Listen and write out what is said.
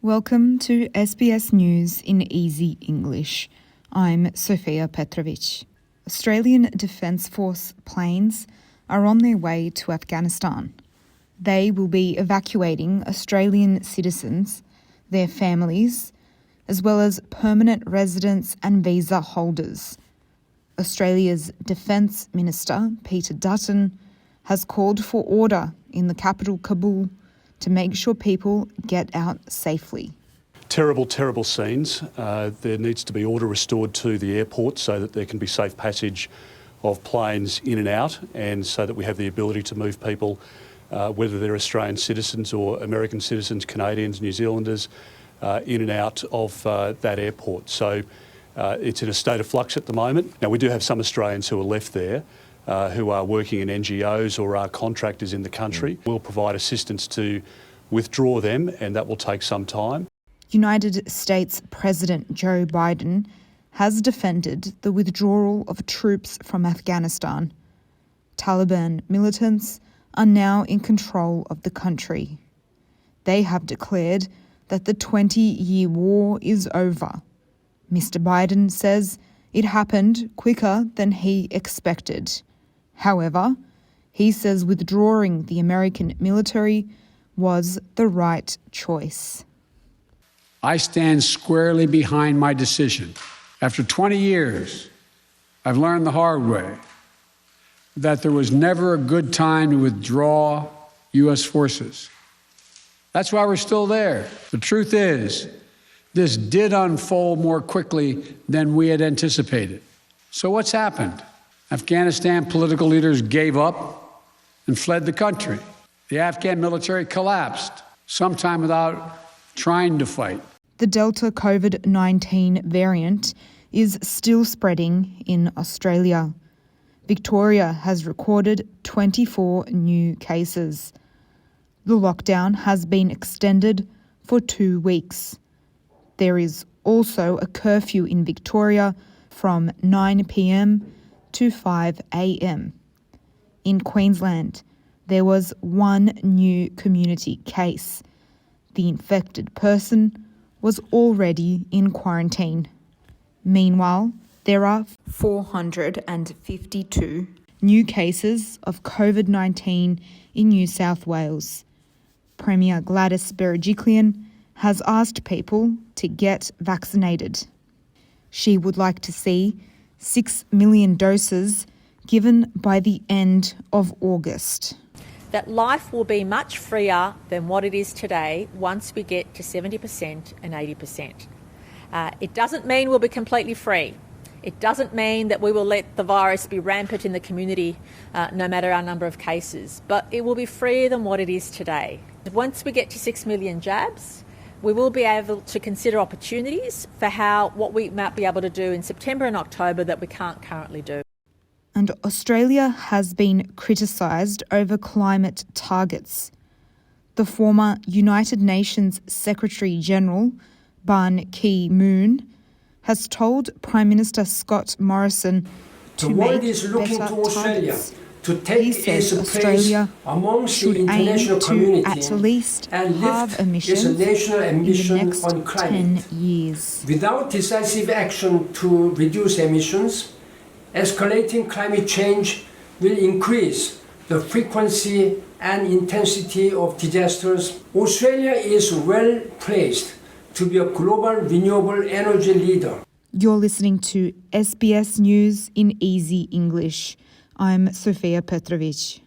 Welcome to SBS News in Easy English. I'm Sofia Petrovic. Australian Defence Force planes are on their way to Afghanistan. They will be evacuating Australian citizens, their families, as well as permanent residents and visa holders. Australia's Defence Minister, Peter Dutton, has called for order in the capital Kabul to make sure people get out safely. Terrible scenes. There needs to be order restored to the airport so that there can be safe passage of planes in and out, and so that we have the ability to move people, whether they're Australian citizens or American citizens, Canadians, New Zealanders, in and out of that airport. So it's in a state of flux at the moment. Now, we do have some Australians who are left there, who are working in NGOs or are contractors in the country. We'll provide assistance to withdraw them, and that will take some time. United States President Joe Biden has defended the withdrawal of troops from Afghanistan. Taliban militants are now in control of the country. They have declared that the 20-year war is over. Mr. Biden says it happened quicker than he expected. However, he says withdrawing the American military was the right choice. I stand squarely behind my decision. After 20 years, I've learned the hard way that there was never a good time to withdraw U.S. forces. That's why we're still there. The truth is, this did unfold more quickly than we had anticipated. So what's happened? Afghanistan political leaders gave up and fled the country. The Afghan military collapsed, sometime without trying to fight. The Delta COVID-19 variant is still spreading in Australia. Victoria has recorded 24 new cases. The lockdown has been extended for 2 weeks. There is also a curfew in Victoria from 9 p.m. to 5 a.m. In Queensland, there was one new community case. The infected person was already in quarantine. Meanwhile, there are 452 new cases of COVID-19 in New South Wales. Premier Gladys Berejiklian has asked people to get vaccinated. She would like to see 6 million doses given by the end of August. That life will be much freer than what it is today once we get to 70% and 80%. It doesn't mean we'll be completely free. It doesn't mean that we will let the virus be rampant in the community no matter our number of cases, but it will be freer than what it is today. Once we get to 6 million jabs, we will be able to consider opportunities for what we might be able to do in September and October that we can't currently do. And Australia has been criticised over climate targets. The former United Nations Secretary-General, Ban Ki-moon, has told Prime Minister Scott Morrison to make better targets. He says Australia should aim to at least halve emissions in the next 10 years. Without decisive action to reduce emissions, escalating climate change will increase the frequency and intensity of disasters. Australia is well placed to be a global renewable energy leader. You're listening to SBS News in Easy English. I'm Sofia Petrovic.